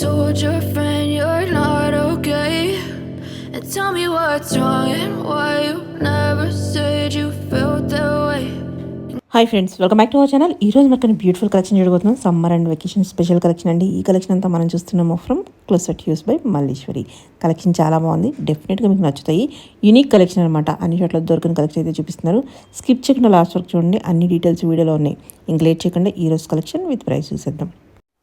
told your friend you're not okay? And tell me what's wrong and why you never said you felt that way. Hi friends, welcome back to our channel. ఈ రోజు మనకు beautiful collection చూడబోతున్నాం. Summer and vacation special collection అండి. ఈ collection అంతా మనం చూస్తున్నాము from closet use by Malleshwari. Collection చాలా బాగుంది, డెఫినెట్గా మీకు నచ్చుతాయి. యూనిక్ కలెక్షన్ అనమాట. అన్ని చోట్ల దొరికిన కలెక్షన్ అయితే చూపిస్తున్నారు. స్కిప్ చేయకుండా లాస్ట్ వరకు చూడండి, అన్ని డీటెయిల్స్ వీడియోలో ఉన్నాయి. ఇంక లేట్ చేయకుండా ఈ రోజు కలెక్షన్ విత్ ప్రైస్ చూసేద్దాం.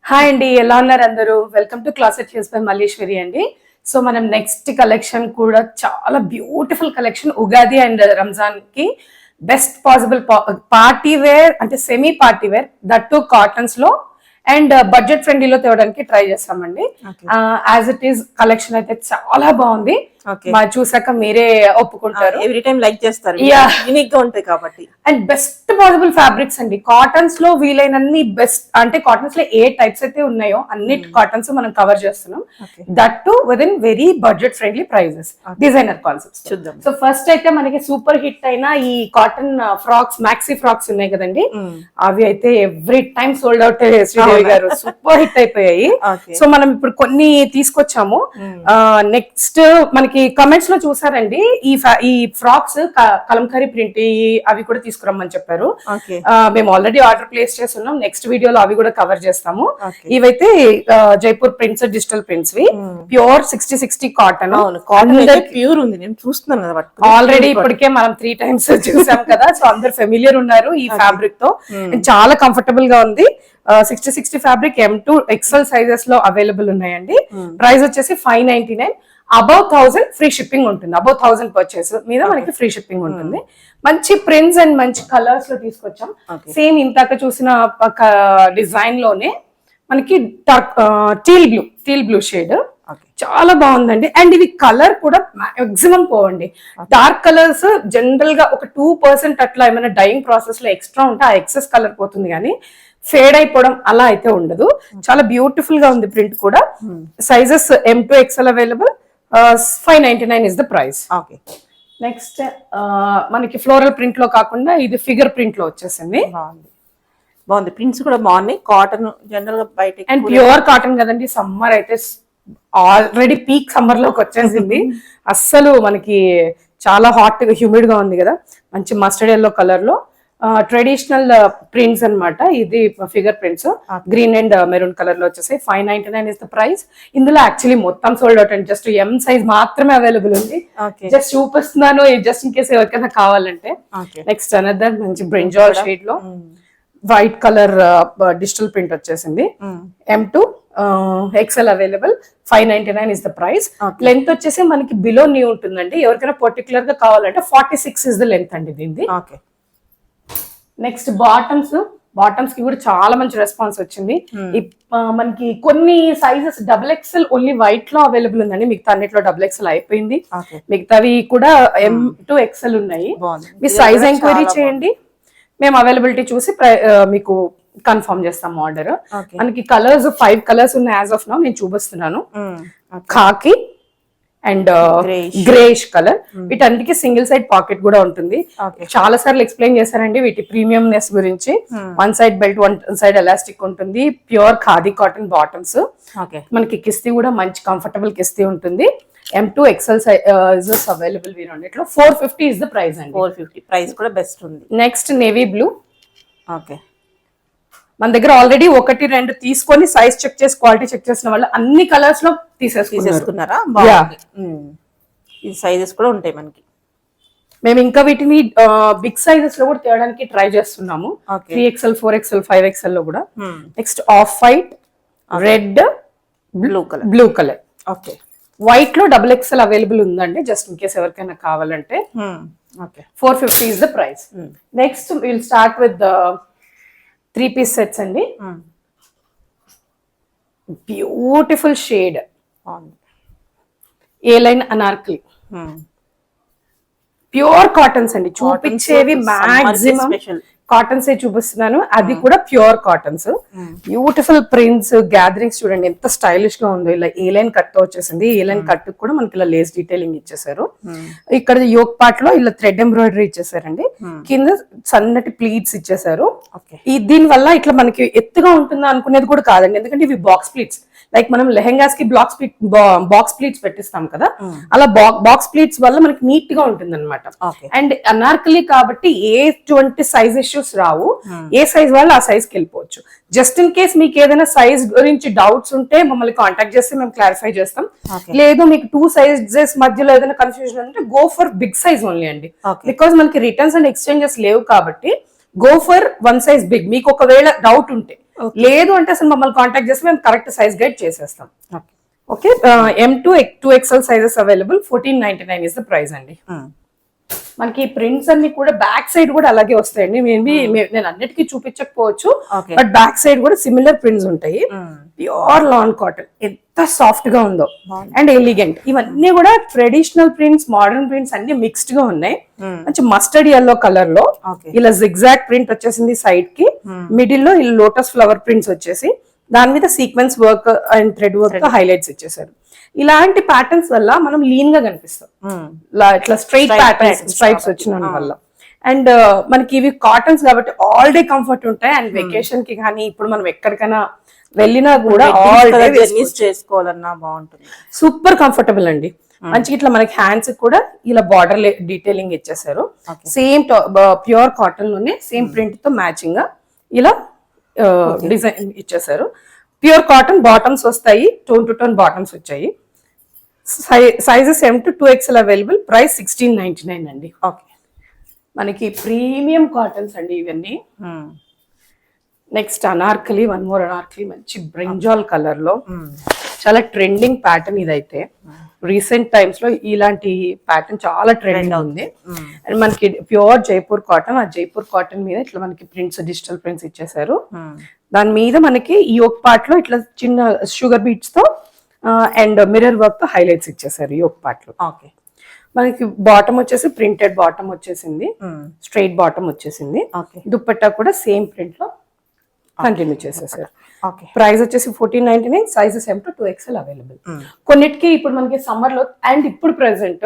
హాయ్ అండి, ఎలా ఉన్నారు అందరూ? Welcome to closet use by Malleshwari అండి. సో మనం నెక్స్ట్ కలెక్షన్ కూడా చాలా beautiful collection. Ugadi and Ramzan కి బెస్ట్ పాసిబుల్ పార్టీ వేర్, అంటే semi party wear, that too cottons లో అండ్ బడ్జెట్ ఫ్రెండ్లీలో తేవడానికి ట్రై చేస్తామండి. యాజ్ ఇట్ ఈస్ కలెక్షన్ అయితే చాలా బాగుంది. చూసాక మీరే ఒప్పుకుంటారు, ఎవ్రీ టైం లైక్ చేస్తారు, యూనిక్ గా ఉంటాయి కాబట్టి. అండ్ బెస్ట్ పాసిబుల్ ఫ్యాబ్రిక్స్ అండి. కాటన్స్ లో వీలైనన్ని బెస్ట్, అంటే కాటన్స్ లో ఏ టైప్స్ అయితే ఉన్నాయో అన్ని కాటన్స్ మనం కవర్ చేస్తున్నాం. That too with in very budget friendly prices, designer concepts చూద్దాం. సో ఫస్ట్ అయితే మనకి సూపర్ హిట్ అయిన ఈ కాటన్ ఫ్రాక్స్, మ్యాక్సీ ఫ్రాక్స్ ఉన్నాయి కదండి, అవి అయితే every time sold out. Sridevi గారు సూపర్ హిట్ అయిపోయాయి. సో మనం ఇప్పుడు కొన్ని తీసుకొచ్చాము. నెక్స్ట్ మనకి కమెంట్స్ లో చూసారండి, ఈ ఫ్రాక్స్ కలంకారీ ప్రింట్ అవి కూడా తీసుకురమ్మని చెప్పారు. మేము ఆల్రెడీ ఆర్డర్ ప్లేస్ చేస్తున్నాం. నెక్స్ట్ వీడియోలో అవి కూడా కవర్ చేస్తాము. ఇవైతే Jaipur prints, digital prints, pure 60-60 cotton. Pure ఉంది, నేను చూస్తున్నాను కదా. ఆల్రెడీ ఇప్పటికే మనం 3 times చూసాం కదా. సో అందరు ఫెమిలియర్ ఉన్నారు ఈ ఫ్యాబ్రిక్ తో. చాలా కంఫర్టబుల్ గా ఉంది. 60-60 ఫ్యాబ్రిక్ M2 XL సైజెస్ లో అవైలబుల్ ఉన్నాయండి. ప్రైస్ వచ్చేసి 599. అబౌవ్ 1000 ఫ్రీ షిప్పింగ్ ఉంటుంది. అబౌవ్ 1000 పర్చేస్ మీద మనకి ఫ్రీ షిప్పింగ్ ఉంటుంది. మంచి ప్రింట్స్ అండ్ మంచి కలర్స్ లో తీసుకొచ్చాం. సేమ్ ఇంతాక చూసిన డిజైన్ లోనే మనకి టీల్ బ్లూ షేడ్ చాలా బాగుందండి. అండ్ ఇది కలర్ కూడా మాక్సిమం పోవండి. డార్క్ కలర్స్ జనరల్ గా ఒక 2% అట్లా ఏమైనా డైయింగ్ ప్రాసెస్ లో ఎక్స్ట్రా ఉంటే ఆ ఎక్సెస్ కలర్ పోతుంది, కానీ ఫేడ్ అయిపోవడం అలా అయితే ఉండదు. చాలా బ్యూటిఫుల్ గా ఉంది ప్రింట్ కూడా. Sizes M2 XL available. 599 is the price. Next మనకి ఫ్లోరల్ ప్రింట్ లో కాకుండా ఇది ఫిగర్ ప్రింట్ లో వచ్చేసింది. బాగుంది, ప్రింట్స్ కూడా బాగున్నాయి. కాటన్ జనరల్ గా బయట అండ్ ప్యూర్ కాటన్ కదండి. సమ్మర్ అయితే ఆల్రెడీ పీక్ సమ్మర్ లోకి వచ్చేసింది. అస్సలు మనకి చాలా హాట్ గా హ్యూమిడ్ గా ఉంది కదా. మంచి మస్టర్డ్ ఎల్లో కలర్ లో ట్రెడిషనల్ ప్రింట్స్ అన్నమాట. ఇది figure prints green and maroon colour లో వచ్చేసి 599 ఇస్ ద ప్రైస్. ఇందులో యాక్చువల్లీ మొత్తం సోల్డ్ అవుట్ అండి. జస్ట్ M సైజ్ మాత్రమే అవైలబుల్ ఉంది. జస్ట్ చూపిస్తున్నాను జస్ట్ ఇన్ కేసు ఎవరికైనా కావాలంటే. నెక్స్ట్ అనదర్ మంచి బ్రింజాల్ షేడ్ లో వైట్ కలర్ డిజిటల్ ప్రింట్ వచ్చేసింది. M2 XL available. 599 is the price. Length వచ్చేసి మనకి బిలో నీ ఉంటుందండి. ఎవరికైనా పర్టికులర్ గా కావాలంటే 46 ఇస్ ద లెంత్ అండి దీనిది. నెక్స్ట్ బాటమ్స్ కి కూడా చాలా మంచి రెస్పాన్స్ వచ్చింది. మనకి కొన్ని సైజెస్ XXL ఓన్లీ వైట్ లో అవైలబుల్ ఉందండి. మిగతా అన్నిట్లో XXL అయిపోయింది. మిగతావి కూడా M2 XL ఉన్నాయి. మీ సైజ్ ఎంక్వైరీ చేయండి, మేము అవైలబిలిటీ చూసి మీకు కన్ఫర్మ్ చేస్తాం ఆర్డర్. మనకి కలర్స్ 5 కలర్స్ ఉన్నాయి యాజ్ ఆఫ్ నౌ. నేను చూపిస్తున్నాను. ఖాకి అండ్ గ్రేష్ కలర్. వీటన్నిటికీ సింగిల్ సైడ్ పాకెట్ కూడా ఉంటుంది. చాలా సార్లు ఎక్స్ప్లెయిన్ చేశారండి వీటి ప్రీమియంనెస్ గురించి. 1 సైడ్ బెల్ట్, 1 సైడ్ ఎలాస్టిక్ ఉంటుంది. Pure khadi cotton bottoms. మనకి కిస్తీ కూడా మంచి కంఫర్టబుల్ కిస్తీ ఉంటుంది. M2 XL సైజెస్ అవైలబుల్ వీరన్నిట్లో. 450 ఇస్ ద ప్రైస్ అండి. 450 ప్రైస్ కూడా బెస్ట్ ఉంది. Next navy blue. మన దగ్గర ఆల్రెడీ 1-2 తీసుకొని సైజ్ చెక్ చేసి క్వాలిటీ చెక్ చేసిన వాళ్ళు అన్ని కలర్స్ లో తీసేసుకున్నారా? ఈ సైజెస్ కూడా ఉంటాయి మనకి. మేము ఇంకా వీటిని బిగ్ సైజెస్ లో కూడా తేయడానికి ట్రై చేస్తున్నాము. 3XL, 4XL, 5XL లో కూడా. Next off white, red, blue colour. White లో XXL అవైలబుల్ ఉందండి, జస్ట్ ఇన్ కేస్ ఎవరికైనా కావాలంటే. 450 is the price. Next will start with 3-piece sets అండి. బ్యూటిఫుల్ షేడ్ ఏ లైన్ అనార్కలి. ప్యూర్ కాటన్స్ అండి చూపించేవి. మాక్సిమం కాటన్స్ ఏ చూపిస్తున్నాను, అది కూడా pure cottons. Beautiful prints, gatherings చూడండి ఎంత స్టైలిష్ గా ఉందో. ఇలా ఏ లైన్ కట్ తో వచ్చేసింది. ఏ లైన్ కట్ కూడా మనకి ఇలా లేస్ డీటెయిలింగ్ ఇచ్చేసారు. ఇక్కడ యోక్ పార్ట్ లో ఇలా థ్రెడ్ ఎంబ్రాయిడరీ ఇచ్చేసారండి. కింద సన్నటి ప్లీట్స్ ఇచ్చేసారు. దీని వల్ల ఇట్లా మనకి ఎత్తుగా ఉంటుందా అనుకునేది కూడా కాదండి, ఎందుకంటే ఇవి బాక్స్ ప్లీట్స్. లైక్ మనం లెహెంగాస్ కి బాక్స్ ప్లీట్స్ పెట్టిస్తాం కదా, అలా బాక్స్ ప్లీట్స్ వల్ల మనకి నీట్ గా ఉంటుంది అనమాట. అండ్ అనార్కలి కాబట్టి ఎటువంటి సైజ్ ఇష్యూస్ రావు. ఏ సైజ్ వాళ్ళు ఆ సైజ్ కి వెళ్ళిపోవచ్చు. జస్ట్ ఇన్ కేస్ మీకు ఏదైనా సైజ్ గురించి డౌట్స్ ఉంటే మమ్మల్ని కాంటాక్ట్ చేస్తే మేము క్లారిఫై చేస్తాం. లేదు మీకు 2 సైజెస్ మధ్యలో ఏదైనా కన్ఫ్యూజన్ ఉంటే go for big size only అండి. బికాస్ మనకి రిటర్న్స్ అండ్ ఎక్స్చేంజెస్ లేవు కాబట్టి గో ఫర్ 1 సైజ్ బిగ్. మీకు ఒకవేళ డౌట్ ఉంటే, లేదు అంటే అసలు మమ్మల్ని కాంటాక్ట్ చేస్తే మేము కరెక్ట్ సైజ్ గైడ్ చేసేస్తాం. Okay, M2 2XL sizes available. 1499 is the price అండి. మనకి ప్రింట్స్ అన్ని కూడా బ్యాక్ సైడ్ కూడా అలాగే వస్తాయండి. మేబీ నేను అన్నిటికీ చూపించకపోవచ్చు, బట్ బ్యాక్ సైడ్ కూడా సిమిలర్ ప్రింట్స్ ఉంటాయి. ప్యూర్ లాన్ కాటన్, ఎంత సాఫ్ట్ గా ఉందో అండ్ ఎలిగెంట్. ఇవన్నీ కూడా ట్రెడిషనల్ ప్రింట్స్, మోడర్న్ ప్రింట్స్ అన్ని మిక్స్డ్ గా ఉన్నాయి. మంచి మస్టర్డ్ ఎల్లో కలర్ లో ఇలా జిగ్జాగ్ ప్రింట్ వచ్చేసింది సైడ్ కి. మిడిల్ లో ఇలా లోటస్ ఫ్లవర్ ప్రింట్స్ వచ్చేసి దాని మీద sequence work and thread work తో హైలైట్స్ ఇచ్చేసారు. ఇలాంటి ప్యాటర్న్స్ వల్ల మనం లీన్ గా కనిపిస్తాం. ఇట్లా స్ట్రైట్ ప్యాటర్న్స్, స్ట్రైప్స్ వచ్చిన వల్ల. అండ్ మనకి ఇవి కాటన్స్ కాబట్టి ఆల్ డే కంఫర్ట్ ఉంటాయి. అండ్ వెకేషన్ కి కానీ ఇప్పుడు మనం ఎక్కడికైనా వెళ్ళినా కూడా ఆల్ డే చేసుకోవాలన్నా బాగుంటుంది. సూపర్ కంఫర్టబుల్ అండి. మంచిగా ఇట్లా మనకి హ్యాండ్స్ కూడా ఇలా బార్డర్ డీటెయిలింగ్ ఇచ్చేసారు. సేమ్ ప్యూర్ కాటన్ లోనే సేమ్ ప్రింట్ తో మ్యాచింగ్ గా ఇలా డిజైన్ ఇచ్చేసారు. ప్యూర్ కాటన్ బాటమ్స్ వస్తాయి, టోన్ టు టోన్ బాటమ్స్ వచ్చాయి. Sizes M2 2XL available. Price 1699 అండి. ఓకే, మనకి ప్రీమియం కాటన్స్ అండి ఇవన్నీ. Next Anarkali, one more Anarkali, మంచి బ్రింజాల్ కలర్ లో చాలా ట్రెండింగ్ ప్యాటర్న్ ఇదైతే. రీసెంట్ టైమ్స్ లో ఇలాంటి ప్యాటర్న్ చాలా ట్రెండింగ్ ఉంది. అండ్ మనకి ప్యూర్ జైపూర్ కాటన్, ఆ జైపూర్ కాటన్ మీద ఇట్లా మనకి ప్రింట్స్, డిజిటల్ ప్రింట్స్ ఇచ్చేసారు. దాని మీద మనకి ఈ యోక్ పార్ట్ లో ఇట్లా చిన్న షుగర్ బీట్స్ తో అండ్ మిర్రర్ వర్క్ తో హైలైట్స్ ఇచ్చేసారు యోక్ పార్ట్ లో. ఓకే, మనకి బాటమ్ వచ్చేసి ప్రింటెడ్ బాటమ్ వచ్చేసింది, స్ట్రైట్ బాటమ్ వచ్చేసింది. దుపట్టా కూడా సేమ్ ప్రింట్ లో కంటిన్యూ చేసేసారు. ప్రైస్ వచ్చేసి 1499. Sizes M2 2XL available. కొన్నిటికి ఇప్పుడు మనకి సమ్మర్ లో అండ్ ఇప్పుడు ప్రెసెంట్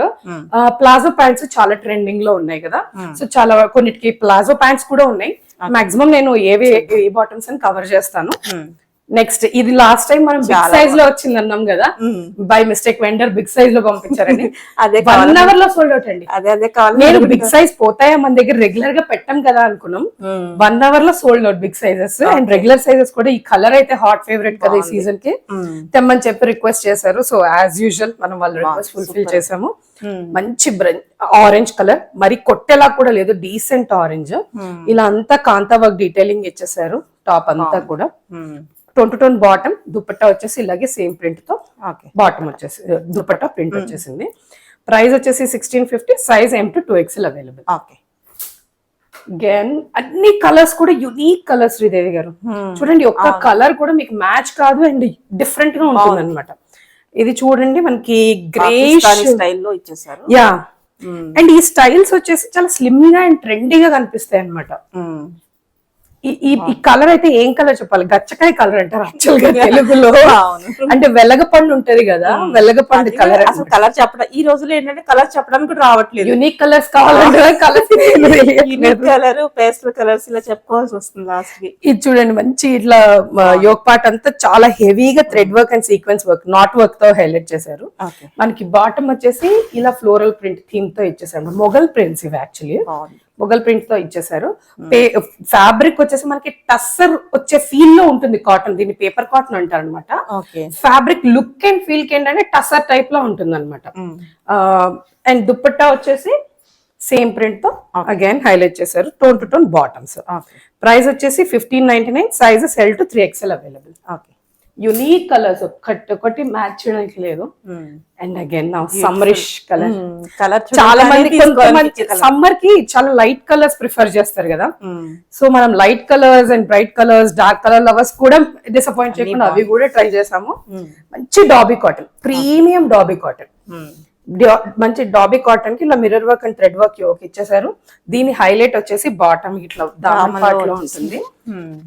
ప్లాజో ప్యాంట్స్ చాలా ట్రెండింగ్ లో ఉన్నాయి కదా. సో చాలా కొన్నిటికి ప్లాజో ప్యాంట్స్ కూడా ఉన్నాయి. మాక్సిమం నేను ఏ బాటమ్స్ అని కవర్ చేస్తాను. నెక్స్ట్ ఇది లాస్ట్ టైం మనం బిగ్ సైజ్ లో వచ్చింది అన్నాం కదా, by mistake vendor big size లో పంపించారండి. అదే 1 అవర్ లో సోల్డ్ అవుట్ అండి. నేను బిగ్ సైజ్ పోతాయా మన దగ్గర రెగ్యులర్ గా పెట్టాం కదా అనుకున్నాం. 1 అవర్ లో sold out big sizes and regular sizes కూడా. ఈ కలర్ అయితే హాట్ ఫేవరెట్ కదా ఈ సీజన్ కి, తెమ్మని చెప్పి రిక్వెస్ట్ చేశారు. సో యాజ్ యూజువల్ మనం వాళ్ళ రిక్వెస్ట్ ఫుల్ఫిల్ చేసాము. మంచి ఆరెంజ్ కలర్, మరి కొట్టేలా కూడా లేదు, డీసెంట్ ఆరెంజ్. ఇలా అంతా కాంతా వర్క్ డీటెయిలింగ్ ఇచ్చేసారు టాప్ అంతా కూడా. Tone to tone bottom, dupatta వచ్చేసి ఇలాగే సేమ్ ప్రింట్ తో బాటమ్ వచ్చేసి దుపట్టా ప్రింట్ వచ్చేసింది. ప్రైస్ వచ్చేసి 1650. Size M2 2XL available. Okay, again అన్ని కలర్స్ కూడా యునీక్ కలర్స్ శ్రీదేవి గారు. చూడండి, ఒక్క కలర్ కూడా మీకు మ్యాచ్ కాదు అండ్ డిఫరెంట్ గా ఉంటుంది అనమాట. ఇది చూడండి మనకి గ్రేష్ స్టైల్లో ఇచ్చేసారు. యా, అండ్ ఈ స్టైల్స్ వచ్చేసి చాలా స్లిమ్ గా అండ్ ట్రెండీగా కనిపిస్తాయి అనమాట. ఈ కలర్ అయితే ఏం కలర్ చెప్పాలి, గచ్చకాయ కలర్ అంటారు యాక్చువల్ గా తెలుగులో. అంటే వెలగపండు ఉంటది కదా, వెలగపండు కలర్. అసలు కలర్ చెప్పడం ఈ రోజులో ఏంటంటే కలర్ చెప్పడానికి కూడా రావట్లేదు. యూనిక్ కలర్స్ కావాలంటే కలర్, పేస్టల్ కలర్స్ ఇలా చెప్పుకోవాల్సి వస్తుంది లాస్ట్ కి. ఇది చూడండి, మంచి ఇట్లా యోక్ పార్ట్ అంతా చాలా హెవీగా thread work and sequence work, not work తో హైలైట్ చేశారు. మనకి బాటమ్ వచ్చేసి ఇలా ఫ్లోరల్ ప్రింట్ థీమ్ తో ఇచ్చేసారు. మొఘల్ ప్రింట్స్ ఇవి యాక్చువల్లీ, మొఘల్ ప్రింట్ తో ఇచ్చేసారు. ఫ్యాబ్రిక్ వచ్చేసి మనకి టస్సర్ వచ్చే ఫీల్ లో ఉంటుంది కాటన్. దీన్ని పేపర్ కాటన్ అంటారు అనమాట. ఫ్యాబ్రిక్ లుక్ అండ్ ఫీల్ కి ఏంటంటే టస్సర్ టైప్ లో ఉంటుంది అనమాట. అండ్ దుపట్టా వచ్చేసి సేమ్ ప్రింట్ తో అగైన్ హైలైట్ చేశారు. Tone to tone bottoms. Price వచ్చేసి 1599. Sizes L to 3XL available. Unique colours, ఒకటి మ్యాచ్ చేయడానికి లేదు. అండ్ అగైన్ నా సమ్మరిష్ కలర్. చాలా మంది సమ్మర్ కి చాలా లైట్ కలర్స్ ప్రిఫర్ చేస్తారు కదా. సో మనం light colours and bright colours, dark colour lovers కూడా డిసప్పాయింట్ చేయకుండా అవి కూడా ట్రై చేసాము. మంచి dobby cotton, premium dobby cotton. మంచి డాబీ కాటన్ కి ఇలా mirror work and thread work yoke ఇచ్చేసారు. దీని హైలైట్ వచ్చేసి బాటమ్ ఇట్లా దామన్ పార్ట్ లో ఉంటుంది.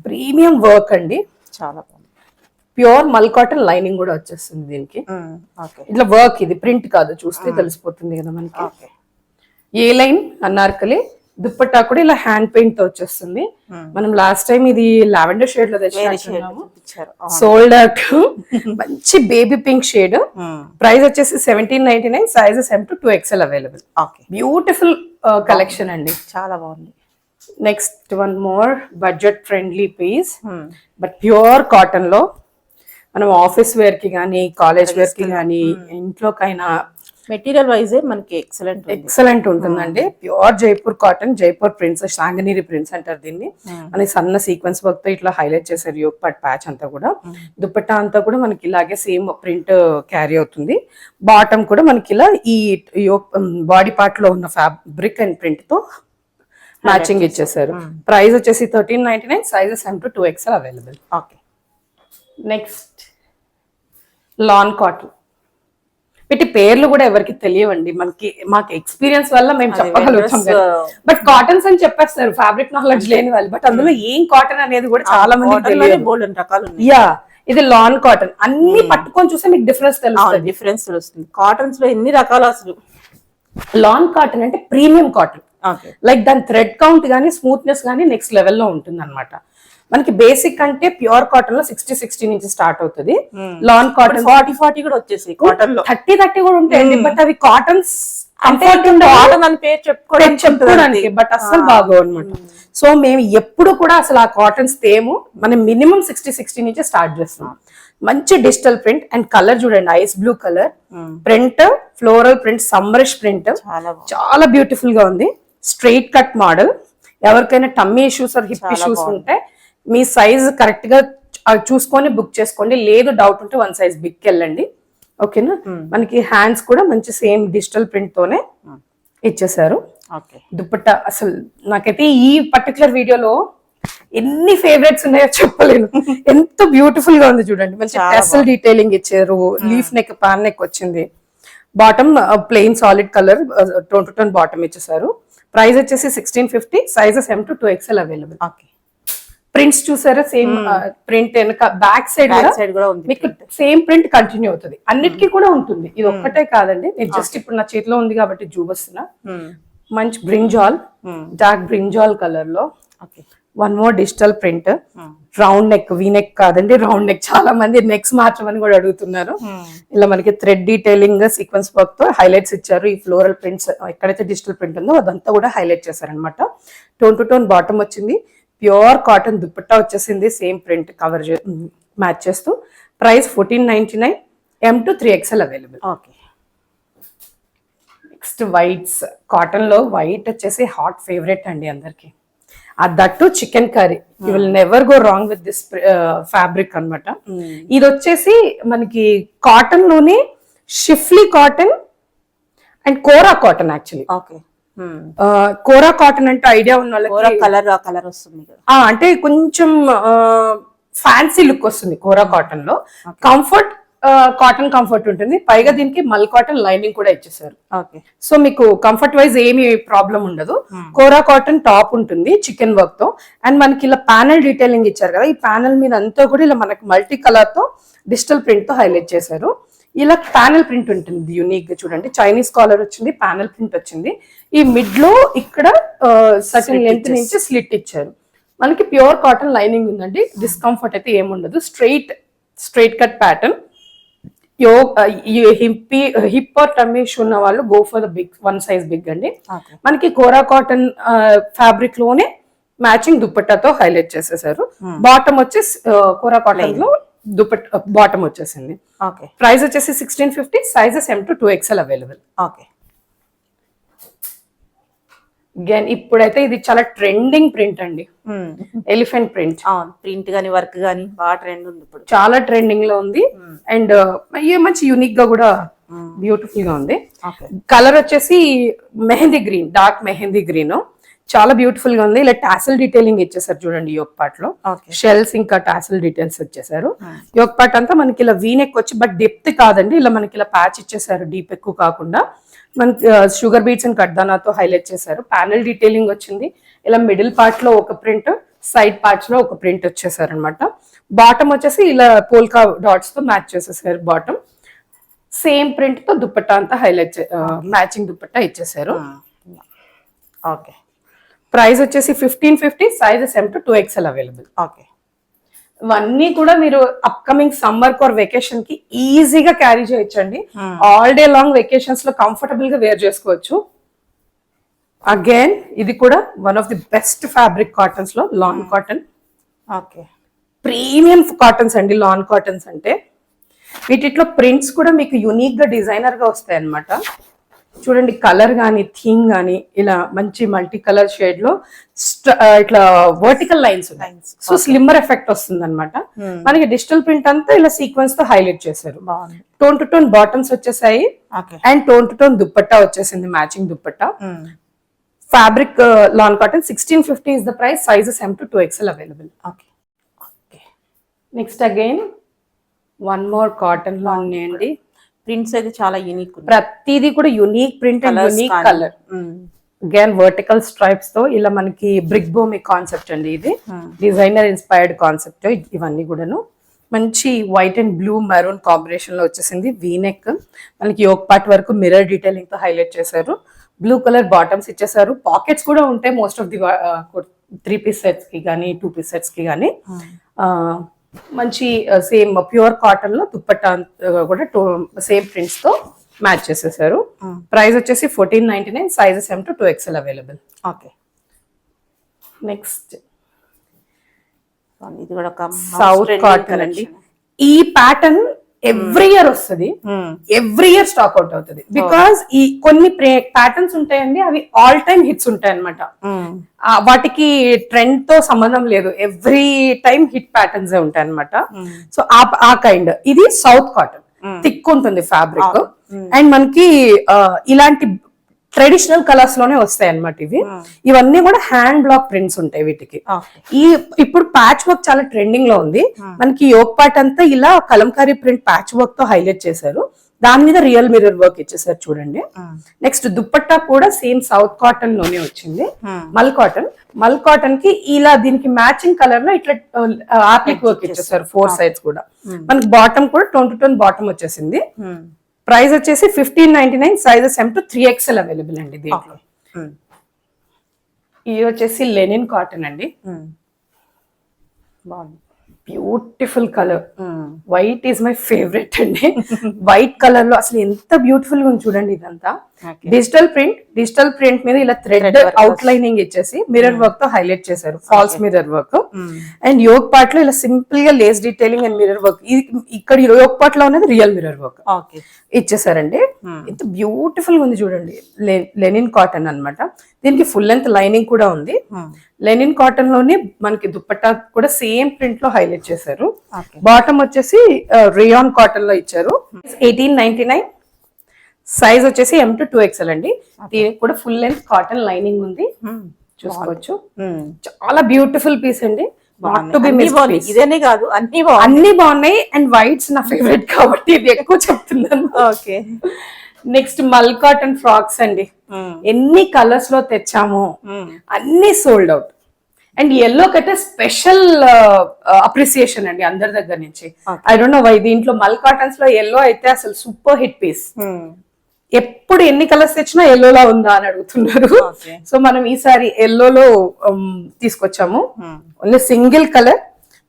ప్రీమియం వర్క్ అండి, చాలా బాగుంది. ప్యూర్ మల్ కాటన్ లైనింగ్ కూడా వచ్చేస్తుంది దీనికి. ఇట్లా వర్క్, ఇది ప్రింట్ కాదు, చూస్తే తెలిసిపోతుంది కదా మనకి. ఏ లైన్ అన్నార్కలి దుప్పట్టా కూడా ఇలా హ్యాండ్ పెయింట్ తో వచ్చేస్తుంది. మనం లాస్ట్ టైం ఇది లావెండర్ షేడ్ లో తెచ్చాము, సోల్డ్ అవుట్. మంచి బేబీ పింక్ షేడ్. ప్రైస్ వచ్చేసి 1799, sizes M to 2XL available. Beautiful collection అండి, చాలా బాగుంది. Next one more budget friendly piece, but pure cotton లో మనం ఆఫీస్ వేర్ కి గానీ, కాలేజ్ వేర్ కి గానీ, ఇంట్లోకైనా మెటీరియల్ వైజ్ మనకి ఎక్సలెంట్ ఉంటుందండి. Pure Jaipur cotton, Jaipur prints, Sanganeri prints అంటారు దీన్ని. మనకి సన్న సీక్వెన్స్ వర్క్ తో ఇట్లా హైలైట్ చేశారు యోక్ పార్ట్ ప్యాచ్ అంతా కూడా. దుపట్టా అంతా కూడా మనకి ఇలాగే సేమ్ ప్రింట్ క్యారీ అవుతుంది. బాటమ్ కూడా మనకి ఇలా ఈ యోక్ బాడీ పార్ట్ లో ఉన్న ఫ్యాబ్రిక్ అండ్ ప్రింట్ తో మ్యాచింగ్ ఇచ్చేసారు. ప్రైస్ వచ్చేసి 1399, sizes M to 2XL available. Okay. Next lawn cotton. వీటి పేర్లు కూడా ఎవరికి తెలియవండి, మాకు ఎక్స్పీరియన్స్ వల్ల మేము చెప్పగలుగుతాం. బట్ కాటన్స్ అని చెప్పేస్తారు ఫ్యాబ్రిక్ నాలెడ్జ్ లేని వాళ్ళు. బట్ అందులో ఏం కాటన్ అనేది కూడా చాలా మంది తెలియదు. యా, ఇది లాన్ కాటన్. అన్ని పట్టుకొని చూస్తే మీకు డిఫరెన్స్ తెలుస్తుంది. కాటన్స్ లో ఎన్ని రకాలు అసలు. లాన్ కాటన్ అంటే ప్రీమియం కాటన్. లైక్ దాని థ్రెడ్ కౌంట్ గానీ, స్మూత్నెస్ గానీ నెక్స్ట్ లెవెల్లో ఉంటుంది అనమాట. మనకి బేసిక్ అంటే ప్యూర్ కాటన్ లో 60 నుంచి స్టార్ట్ అవుతుంది. లాన్ కాటన్ 40 కూడా వచ్చేసి, కాటన్ లో 30 కూడా ఉంటాయండి. బట్ అవి కాటన్స్ అంటే కాటన్ అని పేరు చెప్పుకోవడానికి, బట్ అస్సలు బాగోవు అనమాట. సో మేము ఎప్పుడు కూడా అసలు ఆ కాటన్స్ తేము. మనం మినిమం 60 నుంచి స్టార్ట్ చేస్తున్నాం. మంచి డిజిటల్ ప్రింట్ అండ్ కలర్ చూడండి, ice blue colour print, floral print, summerish print, చాలా బ్యూటిఫుల్ గా ఉంది. Straight cut model. ఎవరికైనా tummy issues or hip issues ఉంటే మీ సైజ్ కరెక్ట్ గా చూసుకొని బుక్ చేసుకోండి. లేదు డౌట్ ఉంటే 1 size బిగ్ వెళ్ళండి. ఓకేనా. మనకి హ్యాండ్స్ కూడా మంచి సేమ్ డిజిటల్ ప్రింట్ తోనే ఇచ్చేసారు. దుపట్టా అసలు నాకైతే ఈ పర్టికులర్ వీడియోలో ఎన్ని ఫేవరెట్స్ ఉన్నాయో చెప్పలేను. ఎంత బ్యూటిఫుల్ గా ఉంది చూడండి. మంచి టెసల్ డీటెయిలింగ్ ఇచ్చారు. లీఫ్ నెక్, పాన్ నెక్ వచ్చింది. Bottom plain solid colour tone to tone bottom ఇచ్చేసారు. ప్రైస్ వచ్చేసి 1650, sizes M to 2XL available. Prints చూసారా, సేమ్ ప్రింట్ వెనక బ్యాక్ సైడ్ కూడా మీకు సేమ్ ప్రింట్ కంటిన్యూ అవుతుంది. అన్నిటికీ కూడా ఉంటుంది, ఇది ఒక్కటే కాదండి. నేను జస్ట్ ఇప్పుడు నా చేతిలో ఉంది కాబట్టి చూపిస్తున్నా. మంచి బ్రింజాల్, డార్క్ బ్రింజాల్ కలర్ లో one more digital print. Round neck, V neck కాదండి, రౌండ్ నెక్. చాలా మంది నెక్స్ మార్చమని కూడా అడుగుతున్నారు. ఇలా మనకి థ్రెడ్ డీటెయిలింగ్, సీక్వెన్స్ వర్క్ తో హైలైట్స్ ఇచ్చారు. ఈ ఫ్లోరల్ ప్రింట్స్ ఎక్కడైతే డిజిటల్ ప్రింట్ ఉందో అదంతా కూడా హైలైట్ చేశారనమాట. టోన్ టు టోన్ బాటమ్ వచ్చింది. ప్యూర్ కాటన్ దుపట్టా వచ్చేసింది, సేమ్ ప్రింట్ కవర్ మ్యాచ్ చేస్తూ. Price 1499, M to 3XL available. Next whites. Cotton లో వైట్ వచ్చేసి హాట్ ఫేవరెట్ అండి అందరికి. That too chikankari, you will never go wrong with this fabric అనమాట. ఇది వచ్చేసి మనకి కాటన్ లోనే schiffli cotton and kora cotton. Actually kora cotton అంటే ఐడియా ఉన్న వాళ్ళకి కలర్ వస్తుంది, అంటే కొంచెం ఫ్యాన్సీ లుక్ వస్తుంది కోరా కాటన్ లో. కంఫర్ట్, కాటన్ కంఫర్ట్ ఉంటుంది. పైగా దీనికి మల్ కాటన్ లైనింగ్ కూడా ఇచ్చేసారు. సో మీకు కంఫర్ట్ వైజ్ ఏమి ప్రాబ్లం ఉండదు. కోరా కాటన్ టాప్ ఉంటుంది చికెన్ వర్క్ తో. అండ్ మనకి ఇలా ప్యానల్ డీటెయిలింగ్ ఇచ్చారు కదా, ఈ ప్యానల్ మీద అంతా కూడా ఇలా మనకి మల్టీ కలర్ తో డిజిటల్ ప్రింట్ తో హైలైట్ చేశారు. ఇలా ప్యానల్ ప్రింట్ ఉంటుంది యూనిక్ గా చూడండి. చైనీస్ కాలర్ వచ్చింది, ప్యానల్ ప్రింట్ వచ్చింది. ఈ మిడ్ లో ఇక్కడ సర్టన్ లెంత్ నుంచి స్లిట్ ఇచ్చారు. మనకి ప్యూర్ కాటన్ లైనింగ్ ఉందండి. డిస్కంఫర్ట్ అయితే ఏముండదు. Straight cut pattern. Hip or tummy issue ఉన్న వాళ్ళు go for the big, 1 size big అండి. మనకి కోరా కాటన్ ఫ్యాబ్రిక్ లోనే మ్యాచింగ్ దుపట్టాతో హైలైట్ చేసేసారు. బాటమ్ వచ్చేసి కోరా కాటన్ లో దుపట్టా బాటమ్ వచ్చేసింది. ప్రైస్ వచ్చేసి 1650, sizes M to 2XL available. Again ఇప్పుడైతే ఇది చాలా ట్రెండింగ్ ప్రింట్ అండి, ఎలిఫెంట్ ప్రింట్. ప్రింట్ గానీ వర్క్ గానీ బాగా ట్రెండ్ ఉంది ఇప్పుడు, చాలా ట్రెండింగ్ లో ఉంది. అండ్ మంచి యూనిక్ గా కూడా బ్యూటిఫుల్ గా ఉంది. కలర్ వచ్చేసి mehndi green, dark mehndi green. చాలా బ్యూటిఫుల్ గా ఉంది. ఇలా టాసిల్ డీటెయిలింగ్ ఇచ్చేసారు చూడండి యోక్ పార్ట్ లో. షెల్స్ ఇంకా టాసిల్ డీటెయిల్స్ వచ్చేసారు. యోక్ పార్ట్ అంతా మనకి ఇలా వీనెక్ వచ్చి బట్ డెప్త్ కాదండి, ఇలా మనకి ఇలా ప్యాచ్ ఇచ్చేసారు డీప్ ఎక్కువ కాకుండా. మనకి షుగర్ బీట్స్ అండ్ కడ్దానాతో హైలైట్ చేశారు. ప్యానల్ డీటెయిలింగ్ వచ్చింది. ఇలా మిడిల్ పార్ట్ లో ఒక ప్రింట్, సైడ్ పార్ట్స్ లో ఒక ప్రింట్ వచ్చేసారు అనమాట. బాటమ్ వచ్చేసి ఇలా పోల్కా డాట్స్ తో మ్యాచ్ చేసేసారు. బాటమ్ సేమ్ ప్రింట్ తో దుపట్టా అంతా హైలైట్ మ్యాచింగ్ దుపట్టా ఇచ్చేసారు. ఓకే, ప్రైస్ వచ్చేసి 1550, sizes M to 2XL available. Okay. ఇవన్నీ కూడా మీరు అప్కమింగ్ సమ్మర్ ఆర్ వెకేషన్ కి ఈజీగా క్యారీ చేయొచ్చండి. ఆల్ డే లాంగ్ వెకేషన్స్ లో కంఫర్టబుల్ గా వేర్ చేసుకోవచ్చు. అగైన్ ఇది కూడా one of the best fabric cottons లో lawn cotton. Okay, premium cottons అండి లాన్ కాటన్స్ అంటే. వీటిలో ప్రింట్స్ కూడా మీకు యునిక్ గా డిజైనర్ గా వస్తాయి అన్నమాట. చూడండి కలర్ గానీ థీమ్ గానీ ఇలా మంచి మల్టీ కలర్ షేడ్ లో ఇట్లా వర్టికల్ లైన్స్ ఉన్నాయి. సో స్లిమ్మర్ ఎఫెక్ట్ వస్తుంది అనమాట. మనకి డిజిటల్ ప్రింట్ అంతా ఇలా సీక్వెన్స్ తో హైలైట్ చేశారు. టోన్ టు టోన్ బాటమ్స్ వచ్చేసాయి and tone to tone dupatta వచ్చేసింది, matching dupatta. Fabric lawn cotton 1650 is the price. Sizes M to 2XL available. Next again one more cotton లో ఉన్నాయండి. ప్రింట్స్ అయితే చాలా యూనిక్, ప్రతిదీ కూడా unique print and unique colour. Again vertical stripes తో ఇలా మనకి బ్రిక్ బోమి కాన్సెప్ట్ అండి. ఇది డిజైనర్ ఇన్స్పైర్డ్ కాన్సెప్ట్. ఇవన్నీ కూడాను మంచి white and blue maroon combination లో వచ్చేసింది. వీనెక్ మనకి యోక్ పార్ట్ వరకు మిర్రర్ డీటెయిలింగ్ తో హైలైట్ చేశారు. బ్లూ కలర్ బాటమ్స్ ఇచ్చేసారు. పాకెట్స్ కూడా ఉంటాయి most of the 3 piece sets కి కానీ 2 piece సెట్స్ కి కానీ. మంచి సేమ్ ప్యూర్ కాటన్ లో దుప్పట్టా కూడా సేమ్ ప్రింట్స్ తో మ్యాచ్ చేసేసారు. ప్రైస్ వచ్చేసి 1499, sizes M to 2XL available. Okay, next ఇది కూడా ఒక సౌత్ కాటన్ అండి. ఈ ప్యాటర్న్ ఎవ్రీ ఇయర్ వస్తుంది, ఎవ్రీ ఇయర్ స్టాక్ అవుట్ అవుతుంది. బికాస్ ఈ కొన్ని ప్యాటర్న్స్ ఉంటాయండి, అవి ఆల్ టైమ్ హిట్స్ ఉంటాయి అనమాట. వాటికి ట్రెండ్ తో సంబంధం లేదు, ఎవ్రీ టైమ్ హిట్ ప్యాటర్న్స్ ఉంటాయి అనమాట. సో ఆ కైండ్ ఇది సౌత్ కాటన్, థిక్ ఉంటుంది ఫ్యాబ్రిక్. అండ్ మనకి ఇలాంటి ట్రెడిషనల్ కలర్స్ లోనే వస్తాయి అనమాట ఇవి. ఇవన్నీ కూడా హ్యాండ్ బ్లాక్ ప్రింట్స్ ఉంటాయి వీటికి. ఇప్పుడు ప్యాచ్ వర్క్ చాలా ట్రెండింగ్ లో ఉంది. మనకి యోక్ పార్ట్ అంతా ఇలా కలంకారీ ప్రింట్ ప్యాచ్ వర్క్ తో హైలైట్ చేశారు. దాని మీద రియల్ మిర్రర్ వర్క్ ఇచ్చేసారు చూడండి. నెక్స్ట్ దుప్పట్టా కూడా సేమ్ సౌత్ కాటన్ లోనే వచ్చింది. మల్ కాటన్ కి ఇలా దీనికి మ్యాచింగ్ కలర్ లో ఇట్లా ఆప్లిక్ వర్క్ ఇచ్చేసారు 4 sides కూడా. మనకి బాటమ్ కూడా టోన్ టు టోన్ బాటమ్ వచ్చేసింది. ప్రైస్ వచ్చేసి 1599, sizes M to 3XL available అండి దీంట్లో. ఇది వచ్చేసి లెనిన్ కాటన్ అండి. బాగుంది, beautiful colour. White is my favourite అండి. వైట్ కలర్ లో అసలు ఎంత బ్యూటిఫుల్ గా ఉంది చూడండి. ఇదంతా డిజిటల్ ప్రింట్ మీద ఇలా థ్రెడ్ అవుట్ లైనింగ్ ఇచ్చేసి మిర్రర్ వర్క్ తో హైలైట్ చేశారు, false mirror work. And yoke part లో ఇలా సింపుల్ గా lace detailing and mirror work. ఇక్కడ యోక్ పార్ట్ లో ఉన్నది రియల్ మిర్రర్ వర్క్ ఇచ్చేసారండి. ఎంత బ్యూటిఫుల్ గా ఉంది చూడండి. లెనిన్ కాటన్ అన్నమాట. దీనికి ఫుల్ లెంత్ లైనింగ్ కూడా ఉంది. లెనిన్ కాటన్ లోనే మనకి దుప్పట్టా కూడా సేమ్ ప్రింట్ లో హైలైట్ చేశారు. బాటమ్ వచ్చేసి రేయాన్ కాటన్ లో ఇచ్చారు. 1899, సైజ్ వచ్చేసి M to 2XL అండి. దీనికి కూడా ఫుల్ లెంత్ కాటన్ లైనింగ్ ఉంది, చూసుకోవచ్చు. చాలా బ్యూటిఫుల్ పీస్ అండి. ఇదేనే కాదు అన్ని బాగున్నాయి. అండ్ వైట్స్ నా ఫేవరెట్ కాబట్టి ఇది ఎక్కువ చెప్తున్నాను. Okay, next mul cotton frocks అండి. ఎన్ని కలర్స్ లో తెచ్చామో అన్ని సోల్డ్ అవుట్. అండ్ ఎల్లో కట్టే స్పెషల్ అప్రిసియేషన్ అండి అందరి దగ్గర నుంచి. I don't know why. దీంట్లో మల్ కాటన్స్ లో ఎల్లో అయితే అసలు సూపర్ హిట్ పీస్. ఎప్పుడు ఎన్ని కలర్స్ తెచ్చినా ఎల్లోలా ఉందా అని అడుగుతున్నారు. సో మనం ఈసారి ఎల్లోలో తీసుకొచ్చాము. ఓన్లీ సింగిల్ కలర్,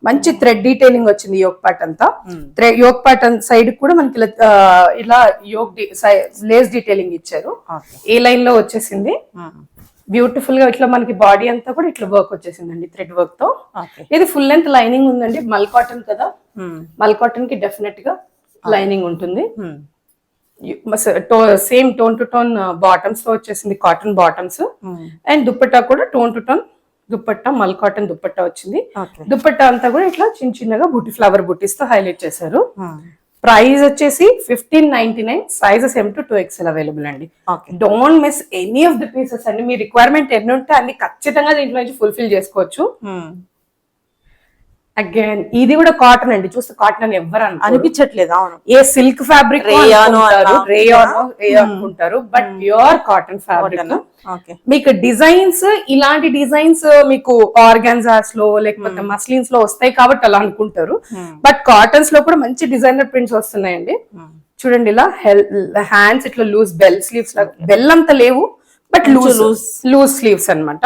మంచి థ్రెడ్ డీటెయిలింగ్ వచ్చింది యోక్ పార్ట్ అంతా. యోక్ పార్ట్ సైడ్ కూడా మనకి ఇలా యోక్ లేస్ డీటెయిలింగ్ ఇచ్చారు. ఏ లైన్ లో వచ్చేసింది బ్యూటిఫుల్ గా. ఇట్లా మనకి బాడీ అంతా కూడా ఇట్లా వర్క్ వచ్చేసిందండి థ్రెడ్ వర్క్ తో. ఇది ఫుల్ లెంత్ లైనింగ్ ఉందండి. మల్ కాటన్ కదా, మల్ కాటన్ కి డెఫినెట్ గా లైనింగ్ ఉంటుంది. Same tone to tone bottoms తో వచ్చేసింది, కాటన్ బాటమ్స్. అండ్ దుప్పట్టా కూడా టోన్ టు టోన్ దుప్పట్టా, మల్ కాటన్ దుప్పట్టా వచ్చింది. దుప్పట్టా అంతా కూడా ఇట్లా చిన్న చిన్నగా బుట్టి ఫ్లవర్ బుట్టీస్ తో హైలైట్ చేశారు. ప్రైస్ వచ్చేసి 1599, sizes M to 2XL available అండి. Okay. Don't miss any of the pieces అండి. మీ రిక్వైర్మెంట్ ఎన్ని ఉంటే అన్ని ఖచ్చితంగా దీంట్లో నుంచి ఫుల్ఫిల్ చేసుకోవచ్చు. అగైన్ ఇది కూడా కాటన్ అండి. చూస్తే కాటన్ అని ఎవరు అనిపించట్లేదు. అవును, ఏ సిల్క్ ఫ్యాబ్రిక్ రేయాన్ అనుకుంటారు, but pure cotton fabric. Okay. మీకు డిజైన్స్, ఇలాంటి డిజైన్స్ మీకు ఆర్గాన్జాస్ లో లేకపోతే మస్లిన్స్ లో వస్తాయి కాబట్టి అలా అనుకుంటారు, బట్ కాటన్స్ లో కూడా మంచి డిజైనర్ ప్రింట్స్ వస్తున్నాయండి. చూడండి, ఇలా హ్యాండ్స్ ఇట్లా లూజ్ బెల్ స్లీవ్స్ లాగా, బెల్ అంత లేవు బట్ లూజ్ స్లీవ్స్ అన్నమాట.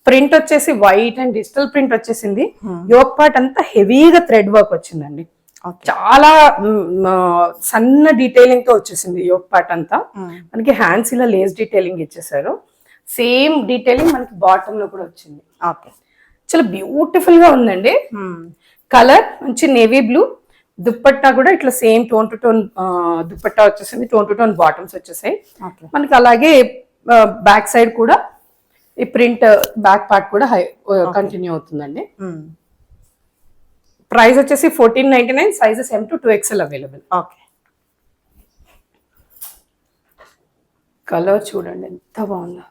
ప్రింట్ వచ్చేసి వైట్ అండ్ డిజిటల్ ప్రింట్ వచ్చేసింది. యోక్ పార్ట్ అంతా హెవీగా థ్రెడ్ వర్క్ వచ్చిందండి. చాలా సన్న డీటెయిలింగ్ తో వచ్చేసింది యోక్ పార్ట్ అంతా. మనకి హ్యాండ్స్ ఇలా లేస్ డీటెయిలింగ్ ఇచ్చేసారు. సేమ్ డీటెయిలింగ్ మనకి బాటమ్ లో కూడా వచ్చింది. ఓకే. చాలా బ్యూటిఫుల్ గా ఉందండి. కలర్ మంచి నేవీ బ్లూ. దుప్పట్టా కూడా ఇట్లా same tone to tone dupatta వచ్చేసింది. టోన్ టు టోన్ బాటమ్స్ వచ్చేసాయి మనకి. అలాగే బ్యాక్ సైడ్ కూడా ఈ ప్రింట్ బ్యాక్ పార్ట్ కూడా కంటిన్యూ అవుతుందండి. ప్రైస్ వచ్చేసి 1499, sizes M to 2XL available. Okay. Colour చూడండి ఎంత బాగుందో,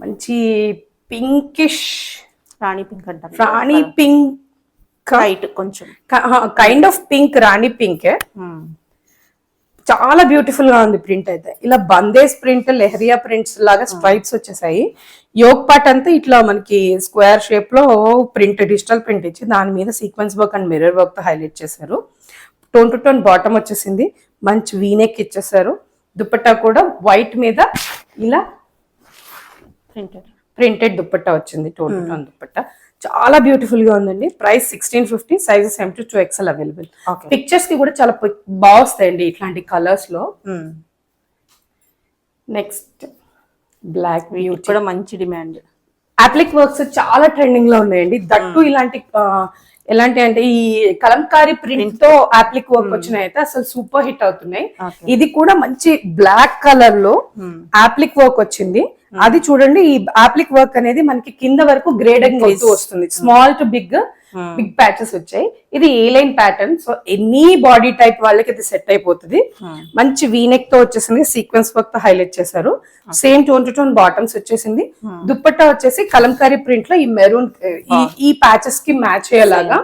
మంచి పింకిష్ రాణి పింక్ అంటారు. రాణి పింక్ వైట్ కొంచెం kind of pink, Rani pink. చాలా బ్యూటిఫుల్ గా ఉంది ప్రింట్ అయితే. ఇలా బందేస్ ప్రింట్, లెహరియా ప్రింట్స్ లాగా స్ట్రైప్స్ వచ్చేసాయి. యోక్ పార్ట్ అంతా ఇట్లా మనకి స్క్వేర్ షేప్ లో ప్రింట్, డిజిటల్ ప్రింట్ ఇచ్చి దాని మీద sequence work and mirror work తో హైలైట్ చేశారు. టోన్ టు టోన్ బాటమ్ వచ్చేసింది. మంచి వీనెక్ ఇచ్చేసారు. దుపట్టా కూడా వైట్ మీద ఇలా ప్రింటెడ్ దుపట్టా వచ్చింది. టోన్ టు టోన్ దుపట్టా చాలా బ్యూటిఫుల్ గా ఉందండి. Price 1650, sizes M to 2XL available. Pictures కి కూడా చాలా బాగా వస్తాయండి ఇట్లాంటి కలర్స్ లో. నెక్స్ట్ బ్లాక్ వ్యూ కూడా మంచి డిమాండ్. అప్లిక్ వర్క్స్ చాలా ట్రెండింగ్ లో ఉన్నాయండి. దట్టు ఇలాంటి ఎలాంటి అంటే ఈ కలంకారీ ప్రింట్ తో అప్లిక్ వర్క్ వచ్చినాయి అయితే అసలు సూపర్ హిట్ అవుతున్నాయి. ఇది కూడా మంచి బ్లాక్ కలర్ లో అప్లిక్ వర్క్ వచ్చింది. అది చూడండి, ఈ అప్లిక్ వర్క్ అనేది మనకి కింద వరకు గ్రేడింగ్ అవుతూ వస్తుంది. స్మాల్ టు బిగ్ ప్యాచెస్ వచ్చాయి. ఇది A line pattern, so any body type వాళ్ళకి ఇది సెట్ అయిపోతుంది. మంచి వీనెక్ తో వచ్చేసింది. సీక్వెన్స్ వర్క్ తో హైలైట్ చేశారు. Same tone to tone bottoms వచ్చేసింది. దుప్పట్టా వచ్చేసి కలంకారీ ప్రింట్ లో ఈ మెరూన్ ఈ ప్యాచెస్ కి మ్యాచ్ అయ్యేలాగా,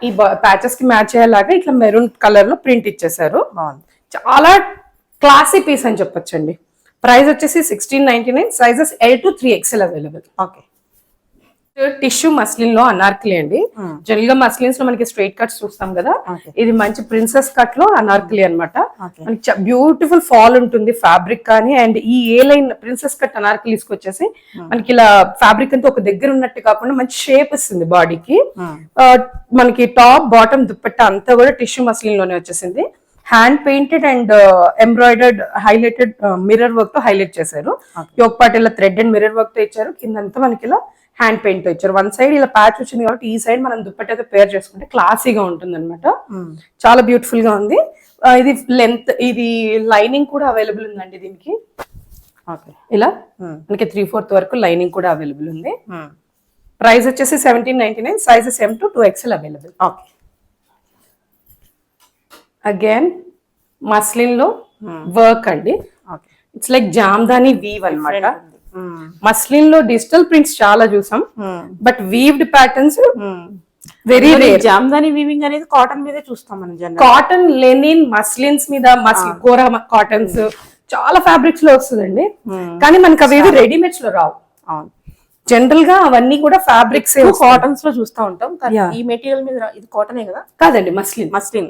ఈ ప్యాచెస్ కి మ్యాచ్ అయ్యేలాగా ఇట్లా మెరూన్ కలర్ లో ప్రింట్ ఇచ్చేసారు. చాలా క్లాసీ పీస్ అని చెప్పొచ్చండి. ప్రైస్ వచ్చేసి 1699, sizes L to 3XL available. Okay. Tissue muslin లో అనార్కలి అండి. జనరల్ గా మస్లిన్స్ లో మనకి స్ట్రైట్ కట్స్ చూస్తాం కదా, ఇది మంచి ప్రిన్సెస్ కట్ లో అనార్కలి అనమాట. మనకి బ్యూటిఫుల్ ఫాల్ ఉంటుంది ఫ్యాబ్రిక్ కానీ. అండ్ ఈ ఏ లైన్ ప్రిన్సెస్ కట్ అనార్కలీస్ వచ్చేసి మనకి ఇలా ఫ్యాబ్రిక్ అంతా ఒక దగ్గర ఉన్నట్టు కాకుండా మంచి షేప్ ఇస్తుంది బాడీకి. మనకి టాప్ బాటమ్ దుప్పట్టా అంతా కూడా టిష్యూ మస్లిన్ లోనే వచ్చేసింది. Hand painted and embroidered highlighted mirror work తో హైలైట్ చేశారు. యోక్ పార్ట్ ఇలా థ్రెడ్ అండ్ మిర్రర్ వర్క్ తో ఇచ్చారు. కిందంతా మనకి ఇలా హ్యాండ్ పెయింట్ తో ఇచ్చారు. వన్ సైడ్ ఇలా ప్యాచ్ వచ్చింది కాబట్టి ఈ సైడ్ మనం దుప్పట్టతో పేర్ చేసుకుంటే క్లాసీగా ఉంటుంది అనమాట. చాలా బ్యూటిఫుల్ గా ఉంది. ఇది లెంత్, ఇది లైనింగ్ కూడా అవైలబుల్ ఉందండి దీనికి. ఇలా మనకి 3/4 వరకు లైనింగ్ కూడా అవైలబుల్ ఉంది. ప్రైస్ వచ్చేసి 1799, sizes M to 2XL available. Okay. Again muslin లో వర్క్ అండి. ఇట్స్ లైక్ జామ్దాని వీవ్ అన్నమాట. మస్లిన్ లో డిజిటల్ ప్రింట్స్ చాలా చూసాం, but weaved patterns very rare. Jamdani weaving అనేది కాటన్ మీదే చూస్తాం మనం జనరల్. కాటన్, లెనిన్, మస్లిన్స్ మీద కోరా కాటన్స్ చాలా ఫ్యాబ్రిక్స్ లో వస్తుందండి. కానీ మనకి అవి రెడీమేడ్స్ లో రావు. జనరల్ గా అవన్నీ కూడా ఫ్యాబ్రిక్స్ కాటన్స్ లో చూస్తూ ఉంటాం. ఈ మెటీరియల్ మీద ఇది కాటనే కదా? కాదండి, muslin. Muslin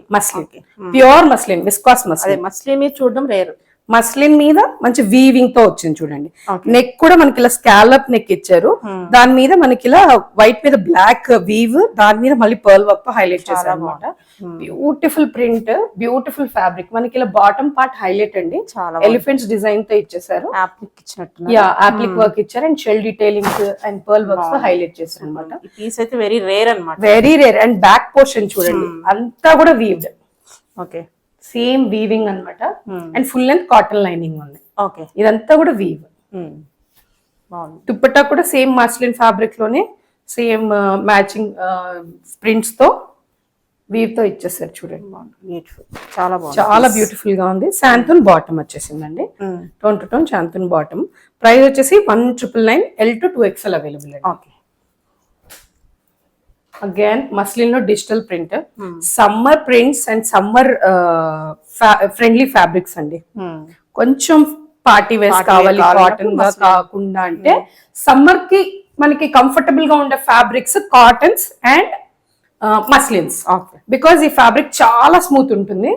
pure muslin, viscous muslin. Muslin మీద చూడడం రేర్. మస్లిన్ మీద మంచి వీవింగ్ తో వచ్చింది చూడండి. నెక్ కూడా మనకి ఇలా స్కాలప్ నెక్ ఇచ్చారు. దాని మీద మనకి ఇలా వైట్ మీద బ్లాక్ వీవ్, దాని మీద మళ్ళీ పర్ల్ వర్క్ తో హైలైట్ చేశారు అనమాట. Beautiful print, beautiful fabric. మనకి ఇలా బాటమ్ పార్ట్ హైలైట్ అండి, ఎలిఫెంట్స్ డిజైన్ తో ఇచ్చేసారు. అప్లిక్ వర్క్ ఇచ్చారు and shell detailing and pearl works తో హైలైట్ చేశారు అనమాట. పీస్ అయితే వెరీ రేర్ అనమాట. Very rare. And back portion చూడండి, అంతా కూడా వీవ్డ్. ఓకే. సేమ్ వీవింగ్ అన్నమాట. And full length cotton lining ఉంది. ఓకే. ఇదంతా కూడా వీవ్. దుప్పట్టా కూడా సేమ్ మస్లిన్ ఫ్యాబ్రిక్ లోనే సేమ్ మ్యాచింగ్ ప్రింట్స్ తో వీవ్ తో ఇచ్చేసారు చూడండి. బ్యూటిఫుల్, చాలా బాగుంది. చాలా బ్యూటిఫుల్ గా ఉంది. శాంతూన్ బాటమ్ వచ్చేసిందండి, tone to tone shantoon bottom. Price వచ్చేసి 1999, L to 2XL అవైలబుల్ అండి. ఓకే. అగైన్ మస్లిన్ లో digital print, summer prints and summer friendly fabrics అండి. కొంచెం పార్టీ వేస్ కావాలి కాటన్ గా కాకుండా అంటే సమ్మర్ కి మనకి కంఫర్టబుల్ గా ఉండే fabrics cottons and muslins. Because ఈ ఫ్యాబ్రిక్ చాలా స్మూత్ ఉంటుంది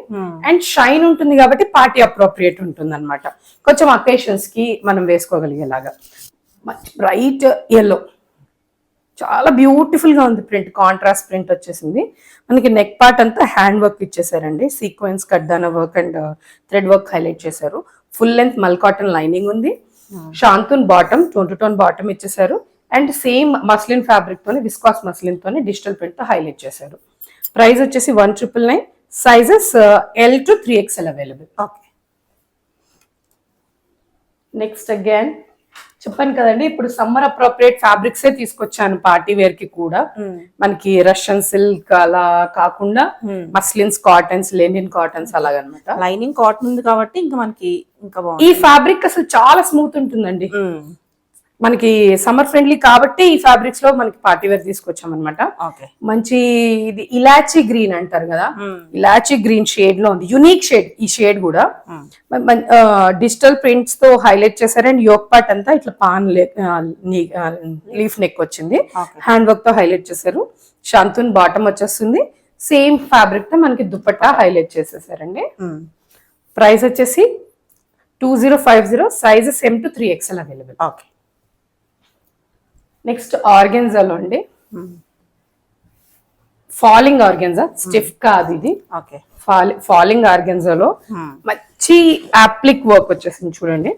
అండ్ షైన్ ఉంటుంది కాబట్టి పార్టీ అప్రోప్రియేట్ ఉంటుంది అనమాట. కొంచెం అకేషన్స్ కి మనం వేసుకోగలిగేలాగా. బ్రైట్ ఎల్లో, చాలా బ్యూటిఫుల్ గా ఉంది ప్రింట్. కాంట్రాస్ట్ ప్రింట్ వచ్చేసింది. మనకి నెక్ పార్ట్ అంతా హ్యాండ్ వర్క్ ఇచ్చేసారండి. సీక్వెన్స్ కడ్డాన work and thread work highlight చేశారు. Full length mul cotton lining ఉంది. Shantoon bottom, tone to tone bottom ఇచ్చేసారు. అండ్ సేమ్ మస్లిన్ ఫ్యాబ్రిక్ తోని, విస్కాస్ మస్లిన్ తోని డిజిటల్ ప్రింట్ తో హైలైట్ చేశారు. ప్రైస్ వచ్చేసి 1999, sizes L to 3XL available. Okay. Next again చెప్పాను కదండి, ఇప్పుడు సమ్మర్ అప్రోప్రియేట్ ఫ్యాబ్రిక్స్ తీసుకొచ్చాను పార్టీ వేర్ కి కూడా. మనకి రష్యన్ సిల్క్ అలా కాకుండా మస్లిన్స్, కాటన్స్, లెనిన్ కాటన్స్ అలాగనమాట. లైనింగ్ కాటన్ ఉంది కాబట్టి ఇంకా మనకి ఇంకా బాగుంది. ఈ ఫ్యాబ్రిక్ అసలు చాలా స్మూత్ ఉంటుందండి. మనకి సమ్మర్ ఫ్రెండ్లీ కాబట్టి ఈ ఫ్యాబ్రిక్స్ లో మనకి పార్టీ వేర్ తీసుకొచ్చాం అనమాట. మంచి ఇది ఇలాచీ గ్రీన్ అంటారు కదా, ఇలాచీ గ్రీన్ షేడ్ లో ఉంది. యునిక్ షేడ్ ఈ షేడ్ కూడా. డిజిటల్ ప్రింట్స్ తో హైలైట్ చేశారు. అండ్ యోక్ పార్ట్ అంతా ఇట్లా పాన్ లీఫ్ నెక్ వచ్చింది. హ్యాండ్ వర్క్ తో హైలైట్ చేశారు. శాంతూన్ బాటమ్ వచ్చేస్తుంది. సేమ్ ఫ్యాబ్రిక్ తో మనకి దుపట్టా హైలైట్ చేసేసారండి. ప్రైస్ వచ్చేసి 2050, sizes M to 3XL available. Okay. Next ఆర్గెన్జాలో అండి, ఫాలింగ్ ఆర్గెన్జా, స్టిఫ్ కాదు ఇది. ఓకే. ఫాలింగ్ ఆర్గెన్జాలో మంచి అప్లిక్ వర్క్ వచ్చేసింది చూడండి.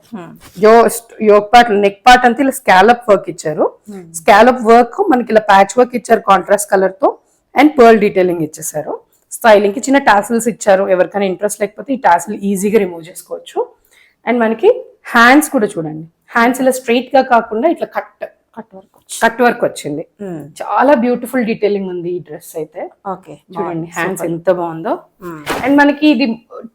యోక్ పార్ట్, నెక్ పార్ట్ అంతా ఇలా స్కాలప్ వర్క్ ఇచ్చారు. స్కాలప్ వర్క్ మనకి ఇలా ప్యాచ్ వర్క్ ఇచ్చారు కాంట్రాస్ట్ కలర్ తో. అండ్ పర్ల్ డీటెయిలింగ్ ఇచ్చేసారు. స్టైలింగ్ కి చిన్న టాసిల్స్ ఇచ్చారు. ఎవరికైనా ఇంట్రెస్ట్ లేకపోతే ఈ టాసిల్ ఈజీగా రిమూవ్ చేసుకోవచ్చు. అండ్ మనకి హ్యాండ్స్ కూడా చూడండి, హ్యాండ్స్ ఇలా స్ట్రైట్ గా కాకుండా ఇట్లా కట్ వర్క్ వచ్చింది. చాలా బ్యూటిఫుల్ డీటెయిలింగ్ ఉంది ఈ డ్రెస్ అయితే. ఓకే. చూడండి హ్యాండ్స్ ఎంత బాగుందో. అండ్ మనకి ఇది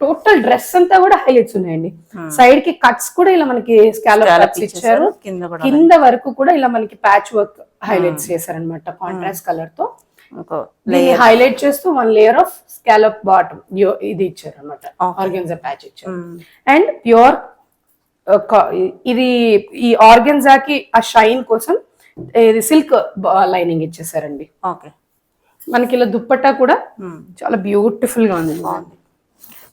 టోటల్ డ్రెస్ అంతా కూడా హైలైట్స్ ఉన్నాయండి. సైడ్ కి కట్స్ కూడా ఇలా మనకి స్కాలప్ కట్స్ ఇచ్చారు. కింద వరకు కూడా ఇలా మనకి ప్యాచ్ వర్క్ హైలైట్స్ చేశారనమాట కాంట్రాస్ట్ కలర్ తో. హైలైట్ చేస్తూ 1 లేయర్ ఆఫ్ స్కాలప్ బాటమ్ ఇది ఇచ్చారు అనమాట. ఆర్గెన్జా ప్యాచ్ ఇచ్చారు. అండ్ ప్యూర్ ఇది ఈ ఆర్గెన్జాకి ఆ షైన్ కోసం ఇది సిల్క్ లైనింగ్ ఇచ్చేసారండి. ఓకే. మనకి ఇలా దుప్పట్టా కూడా చాలా బ్యూటిఫుల్ గా ఉంది.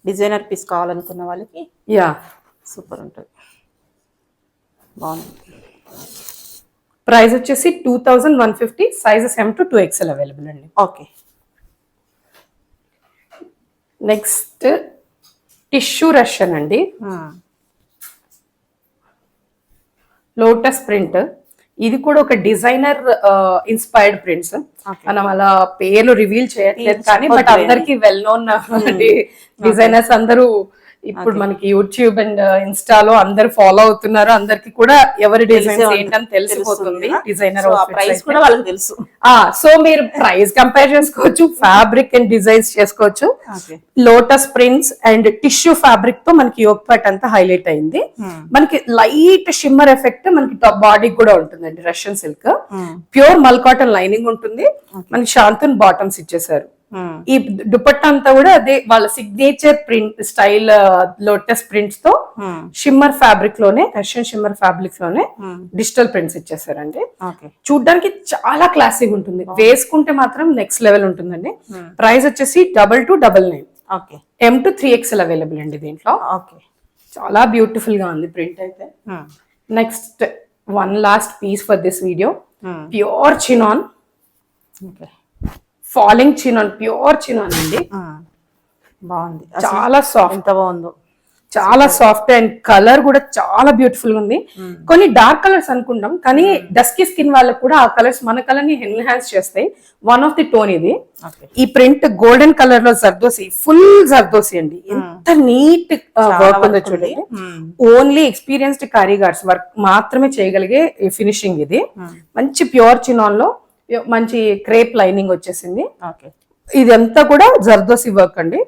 డిజైనర్ పీస్ కావాలనుకున్న వాళ్ళకి యా సూపర్ ఉంటుంది. బాగుంది. ప్రైస్ వచ్చేసి 2150, sizes M to 2XL available అండి. ఓకే. నెక్స్ట్ టిష్యూ రష్యన్ అండి, లోటస్ ప్రింట్. ఇది కూడా ఒక డిజైనర్ ఇన్స్పైర్డ్ ప్రింట్స్. మనం అలా పేర్లు రివీల్ చేయట్లేదు కానీ బట్ అందరికి వెల్ నోన్ డిజైనర్స్ అందరూ ఇప్పుడు మనకి యూట్యూబ్ అండ్ ఇన్స్టాలో అందరు ఫాలో అవుతున్నారు. అందరికి కూడా ఎవరి డిజైన్స్ ఏంటని తెలిసిపోతుంది. డిజైనర్ ప్రైస్ కూడా వాళ్ళకి తెలుసు. సో మీరు ప్రైస్ కంపేర్ చేసుకోవచ్చు, ఫ్యాబ్రిక్ అండ్ డిజైన్స్ చేసుకోవచ్చు. Lotus prints and tissue fabric తో మనకి యోక్ పార్ట్ అంతా హైలైట్ అయింది. మనకి లైట్ షిమ్మర్ ఎఫెక్ట్ మనకి టాప్ బాడీ కూడా ఉంటుందండి. రష్యన్ సిల్క్, ప్యూర్ మల్ కాటన్ లైనింగ్ ఉంటుంది. మనకి శాంతూన్ బాటమ్స్ ఇచ్చేసారు. ఈ దుపట్టా అంతా కూడా అదే వాళ్ళ signature print style lotus prints తో షిమ్మర్ ఫ్యాబ్రిక్ లోనే, రష్యన్ షిమ్మర్ ఫ్యాబ్రిక్ లోనే డిజిటల్ ప్రింట్స్ ఇచ్చేసారండి. చూడ్డానికి చాలా క్లాసిక్ ఉంటుంది. వేసుకుంటే మాత్రం నెక్స్ట్ లెవెల్ ఉంటుందండి. ప్రైస్ వచ్చేసి 2299. M to 3XL అవైలబుల్ అండి దీంట్లో. చాలా బ్యూటిఫుల్ గా ఉంది ప్రింట్ అయితే. Next one last piece for this video, pure chinon, falling chinon, pure chinon అండి. బాగుంది, చాలా సాఫ్ట్. ఎంత బాగుందో, చాలా సాఫ్ట్ అండ్ కలర్ కూడా చాలా బ్యూటిఫుల్ గా ఉంది. కొన్ని డార్క్ కలర్స్ అనుకుంటాం కానీ డస్కీ స్కిన్ వాళ్ళకి కూడా ఆ కలర్స్ మన కలర్ ని ఎన్హాన్స్ చేస్తాయి. వన్ ఆఫ్ ది టోన్ ఇది. ఈ ప్రింట్ గోల్డెన్ కలర్ లో జర్దోసి, ఫుల్ జర్దోసి అండి. ఎంత నీట్ వర్క్ ఉందో చూడండి. ఓన్లీ ఎక్స్పీరియన్స్డ్ కారీగర్స్ వర్క్ మాత్రమే చేయగలిగే ఫినిషింగ్ ఇది. మంచి ప్యూర్ చినాన్ లో మంచి క్రేప్ లైనింగ్ వచ్చేసింది. ఇదంతా కూడా జర్దోసి వర్క్ అండి.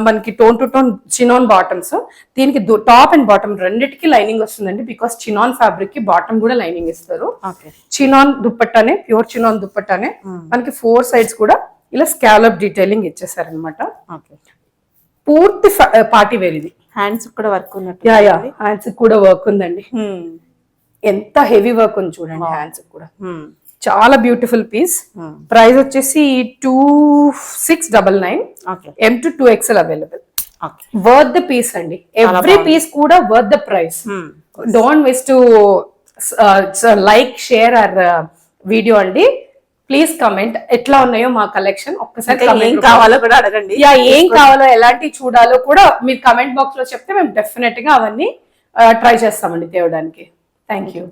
మనకి tone to tone chinon bottoms. దీనికి టాప్ అండ్ బాటమ్ రెండిటికి లైనింగ్ వస్తుందండి. బికాస్ చినాన్ ఫ్యాబ్రిక్ కి బాటమ్ కూడా లైనింగ్ ఇస్తారు. చినాన్ దుప్పట్టానే, ప్యూర్ చినాన్ దుప్పట్టానే. మనకి 4 sides కూడా ఇలా స్కాలప్ డీటెయిలింగ్ ఇచ్చేసారనమాట. పూర్తి పార్టీ వేర్ ఇది. హ్యాండ్స్ కూడా వర్క్ ఉన్నట్టు. హ్యాండ్స్ కూడా వర్క్ ఉందండి. ఎంత హెవీ వర్క్ ఉంది చూడండి హ్యాండ్స్ కూడా. చాలా బ్యూటిఫుల్ పీస్. ప్రైస్ వచ్చేసి 2699. M to 2XL available. Worth the piece అండి. ఎవ్రీ పీస్ కూడా worth the price. Don't miss to like, share our video అండి. ప్లీజ్ కమెంట్ ఎట్లా ఉన్నాయో మా కలెక్షన్. ఒక్కసారి ఏం కావాలో కూడా అడగండి. ఏం కావాలో, ఎలాంటి చూడాలో కూడా మీరు కమెంట్ బాక్స్ లో చెప్తే మేము డెఫినెట్ గా అవన్నీ ట్రై చేస్తామండి తేవడానికి. Thank you.